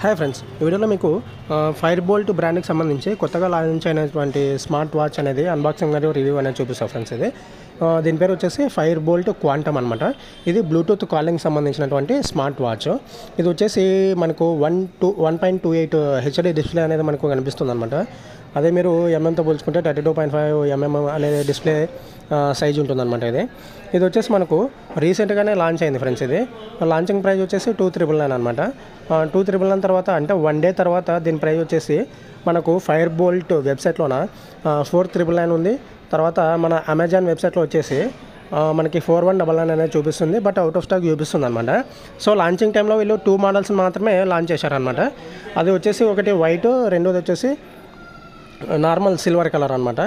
Hi friends, ఈ వీడియోలో మీకు ఫైర్ బోల్ట్ బ్రాండ్కి సంబంధించి కొత్తగా లాంచ్ అయినటువంటి స్మార్ట్ వాచ్ అనేది అన్బాక్సింగ్ మరియు రివ్యూ అనేది చూపిస్తాను ఫ్రెండ్స్. ఇది దీని పేరు వచ్చేసి ఫైర్ బోల్ట్ క్వాంటమ్ అనమాట. ఇది బ్లూటూత్ కాలింగ్ సంబంధించినటువంటి స్మార్ట్ వాచ్. ఇది వచ్చేసి మనకు 1.28 హెచ్డి డిస్ప్లే అనేది మనకు కనిపిస్తుంది అనమాట. అదే మీరు ఎంఎంతో పోల్చుకుంటే 32.5 ఎంఎం అనేది డిస్ప్లే సైజ్ ఉంటుందన్నమాట. ఇది వచ్చేసి మనకు రీసెంట్గానే లాంచ్ అయింది ఫ్రెండ్స్. ఇది లాంచింగ్ ప్రైస్ వచ్చేసి 2,999 అనమాట. 2,999 తర్వాత అంటే 1 డే తర్వాత దీని ప్రైస్ వచ్చేసి మనకు ఫైర్ బోల్ట్ వెబ్సైట్లోన 4,999 ఉంది. తర్వాత మన అమెజాన్ వెబ్సైట్లో వచ్చేసి మనకి 4,199 అనేది చూపిస్తుంది, బట్ అవుట్ ఆఫ్ స్టాక్ చూపిస్తుంది అనమాట. సో లాంచింగ్ టైంలో వీళ్ళు 2 మోడల్స్ మాత్రమే లాంచ్ చేశారనమాట. అది వచ్చేసి ఒకటి వైట్, రెండోది వచ్చేసి నార్మల్ సిల్వర్ కలర్ అనమాట.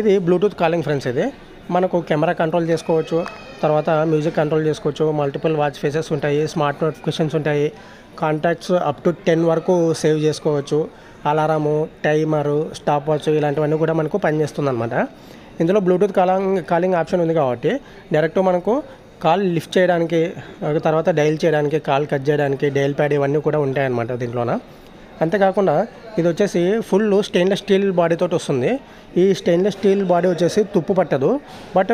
ఇది బ్లూటూత్ కాలింగ్ ఫ్రెండ్స్. ఇది మనకు కెమెరా కంట్రోల్ చేసుకోవచ్చు, తర్వాత మ్యూజిక్ కంట్రోల్ చేసుకోవచ్చు, మల్టిపుల్ వాచ్ ఫేసెస్ ఉంటాయి, స్మార్ట్ నోటిఫికేషన్స్ ఉంటాయి, కాంటాక్ట్స్ అప్ టు 10 వరకు సేవ్ చేసుకోవచ్చు, అలారము, టైమరు, స్టాప్ వాచ్ ఇలాంటివన్నీ కూడా మనకు పనిచేస్తుంది అనమాట. ఇందులో బ్లూటూత్ కాలింగ్ ఆప్షన్ ఉంది కాబట్టి డైరెక్ట్ మనకు కాల్ లిఫ్ట్ చేయడానికి, తర్వాత డైల్ చేయడానికి, కాల్ కట్ చేయడానికి డైల్ ప్యాడ్ ఇవన్నీ కూడా ఉంటాయన్నమాట దీంట్లోన. అంతేకాకుండా ఇది వచ్చేసి ఫుల్ స్టెయిన్లెస్ స్టీల్ బాడీతో వస్తుంది. ఈ స్టెయిన్లెస్ స్టీల్ బాడీ వచ్చేసి తుప్పు పట్టదు, బట్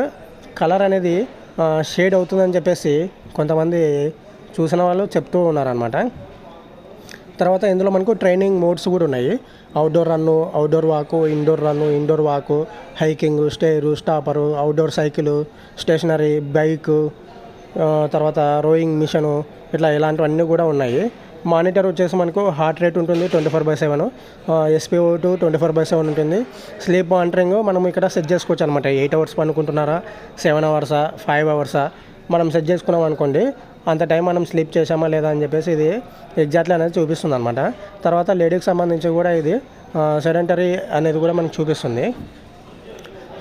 కలర్ అనేది షేడ్ అవుతుందని చెప్పేసి కొంతమంది చూసిన వాళ్ళు చెప్తూ ఉన్నారనమాట. తర్వాత ఇందులో మనకు ట్రైనింగ్ మోడ్స్ కూడా ఉన్నాయి. Outdoor run, outdoor walk, indoor run, indoor walk, hiking, stair, stepper, outdoor cycle, stationary, bike, తర్వాత రోయింగ్ మిషను, ఇట్లా ఇలాంటివన్నీ కూడా ఉన్నాయి. మానిటర్ వచ్చేసి మనకు హార్ట్ రేట్ ఉంటుంది 24/7, SpO2 24/7 ఉంటుంది. స్లీప్ మానిటరింగ్ మనం ఇక్కడ సెట్ చేసుకోవచ్చు అనమాట. 8 అవర్స్ పనుకుంటున్నారా, 7 అవర్సా, 5 అవర్సా మనం సెట్ చేసుకున్నాం అనుకోండి, అంత టైం మనం స్లీప్ చేసామా లేదా అని చెప్పేసి ఇది ఎగ్జాక్ట్లీ అనేది చూపిస్తుంది అనమాట. తర్వాత లేడీకి సంబంధించి కూడా ఇది సెడెంటరీ అనేది కూడా మనకు చూపిస్తుంది.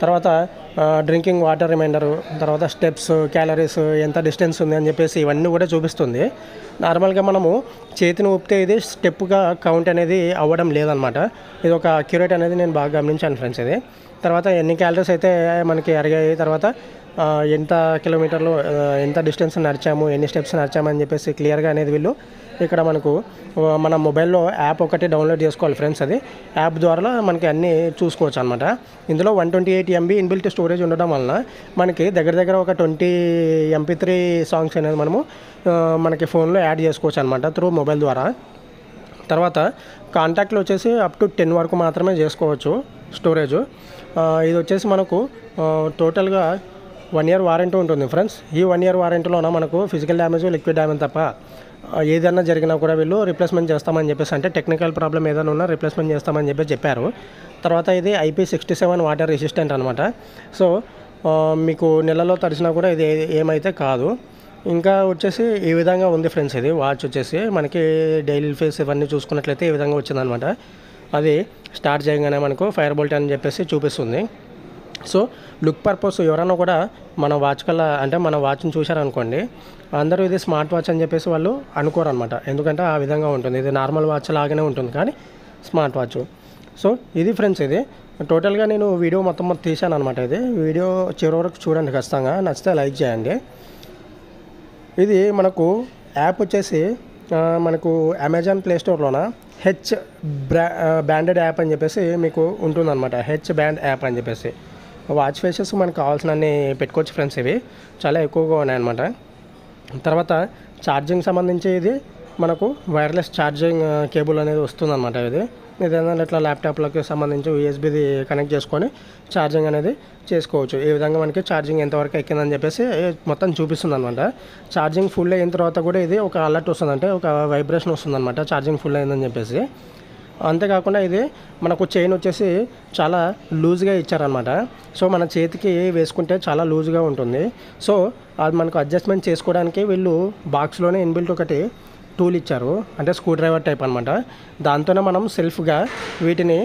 తర్వాత డ్రింకింగ్ వాటర్ రిమైండరు, తర్వాత స్టెప్స్, క్యాలరీస్, ఎంత డిస్టెన్స్ ఉంది అని చెప్పేసి ఇవన్నీ కూడా చూపిస్తుంది. నార్మల్గా మనము చేతిని ఊపితే ఇది స్టెప్గా కౌంట్ అనేది అవ్వడం లేదనమాట. ఇది ఒక అక్యురేట్ అనేది నేను బాగా గమనించాను ఫ్రెండ్స్. ఇది తర్వాత ఎన్ని క్యాలరీస్ అయితే మనకి అరిగాయి, తర్వాత ఎంత కిలోమీటర్లు, ఎంత డిస్టెన్స్ నడిచాము, ఎన్ని స్టెప్స్ నడిచామని చెప్పేసి క్లియర్గా అనేది వీళ్ళు ఇక్కడ మనకు మన మొబైల్లో యాప్ ఒకటి డౌన్లోడ్ చేసుకోవాలి ఫ్రెండ్స్. అది యాప్ ద్వారా మనకి అన్నీ చూసుకోవచ్చు అనమాట. ఇందులో 128 MB ఇన్బిల్ట్ స్టోరేజ్ ఉండడం వలన మనకి దగ్గర ఒక 20 MP3 సాంగ్స్ అనేది మనము మనకి ఫోన్లో యాడ్ చేసుకోవచ్చు అనమాట త్రూ మొబైల్ ద్వారా. తర్వాత కాంటాక్ట్లు వచ్చేసి అప్ టు 10 వరకు మాత్రమే చేసుకోవచ్చు స్టోరేజ్. ఇది వచ్చేసి మనకు టోటల్గా 1 year వారంటీ ఉంటుంది ఫ్రెండ్స్. ఈ 1 year వారంటీలోన మనకు ఫిజికల్ డ్యామేజ్, లిక్విడ్ డ్యామేజ్ తప్ప ఏదైనా జరిగినా కూడా వీళ్ళు రిప్లేస్మెంట్ చేస్తామని చెప్పేసి, అంటే టెక్నికల్ ప్రాబ్లం ఏదైనా ఉన్నా రిప్లేస్మెంట్ చేస్తామని చెప్పారు. తర్వాత ఇది IP67 వాటర్ రెసిస్టెంట్ అనమాట. సో మీకు నెలలో తడిసినా కూడా ఇది ఏమైతే కాదు. ఇంకా వచ్చేసి ఈ విధంగా ఉంది ఫ్రెండ్స్. ఇది వాచ్ వచ్చేసి మనకి డైలీ ఫేస్ ఇవన్నీ చూసుకున్నట్లయితే ఈ విధంగా వచ్చిందనమాట. అది స్టార్ట్ చేయగానే మనకు ఫైర్ బోల్ట్ అని చెప్పేసి చూపిస్తుంది. సో లుక్ పర్పస్ ఎవరైనా కూడా మన వాచ్ కల్లా, అంటే మన వాచ్ని చూశారనుకోండి, అందరూ ఇది స్మార్ట్ వాచ్ అని చెప్పేసి వాళ్ళు అనుకోరు అనమాట. ఎందుకంటే ఆ విధంగా ఉంటుంది. ఇది నార్మల్ వాచ్ లాగానే ఉంటుంది కానీ స్మార్ట్ వాచ్. సో ఇది ఫ్రెండ్స్. ఇది టోటల్గా నేను వీడియో మొత్తం తీశాను అనమాట. ఇది వీడియో చివరి వరకు చూడండి ఖచ్చితంగా, నచ్చితే లైక్ చేయండి. ఇది మనకు యాప్ వచ్చేసి మనకు అమెజాన్ ప్లే స్టోర్లోన బ్యాండెడ్ యాప్ అని చెప్పేసి మీకు ఉంటుందన్నమాట. బ్యాండ్ యాప్ అని చెప్పేసి వాచ్ ఫేసెస్ మనకు కావాల్సినన్ని పెట్టుకోవచ్చు ఫ్రెండ్స్. ఇవి చాలా ఎక్కువగా ఉన్నాయన్నమాట. తర్వాత ఛార్జింగ్ సంబంధించి ఇది మనకు వైర్లెస్ ఛార్జింగ్ కేబుల్ అనేది వస్తుందన్నమాట. ఇది ఏదైనా ఇట్లా ల్యాప్టాప్లకు సంబంధించి USBది కనెక్ట్ చేసుకొని ఛార్జింగ్ అనేది చేసుకోవచ్చు. ఈ విధంగా మనకి ఛార్జింగ్ ఎంతవరకు ఎక్కిందని చెప్పేసి మొత్తం చూపిస్తుంది అనమాట. ఛార్జింగ్ ఫుల్ అయిన తర్వాత కూడా ఇది ఒక అలర్ట్ వస్తుంది, అంటే ఒక వైబ్రేషన్ వస్తుందన్నమాట ఛార్జింగ్ ఫుల్ అయిందని చెప్పేసి. అంతేకాకుండా ఇది మనకు చైన్ వచ్చేసి చాలా లూజ్గా ఇచ్చారనమాట. సో మన చేతికి వేసుకుంటే చాలా లూజ్గా ఉంటుంది. సో అది మనకు అడ్జస్ట్మెంట్ చేసుకోవడానికి వీళ్ళు బాక్స్లోనే ఇన్బిల్ట్ ఒకటి టూల్ ఇచ్చారు, అంటే స్క్రూ డ్రైవర్ టైప్ అనమాట. దాంతోనే మనం సెల్ఫ్గా వీటిని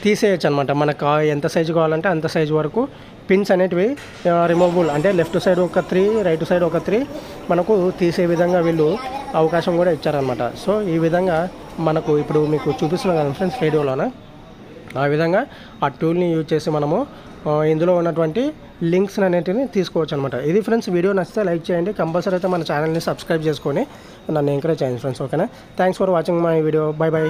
తీసేయచ్చు అనమాట. మనకు ఎంత సైజు కావాలంటే అంత సైజు వరకు పిన్స్ అనేటివి రిమూవబుల్, అంటే లెఫ్ట్ సైడ్ ఒక 3, రైట్ సైడ్ ఒక 3 మనకు తీసే విధంగా వీళ్ళు అవకాశం కూడా ఇచ్చారనమాట. సో ఈ విధంగా మనకు ఇప్పుడు మీకు చూపిస్తున్నాం కదా ఫ్రెండ్స్ వీడియోలోన, ఆ విధంగా ఆ టూల్ని యూజ్ చేసి మనము ఇందులో ఉన్నటువంటి లింక్స్ అనేటివి తీసుకోవచ్చు అనమాట. ఇది ఫ్రెండ్స్, వీడియో నచ్చితే లైక్ చేయండి. కంపల్సరీ అయితే మన ఛానల్ని సబ్స్క్రైబ్ చేసుకొని నన్ను ఎంకరేజ్ చేయండి ఫ్రెండ్స్. ఓకేనా? Thanks for watching my video. By by.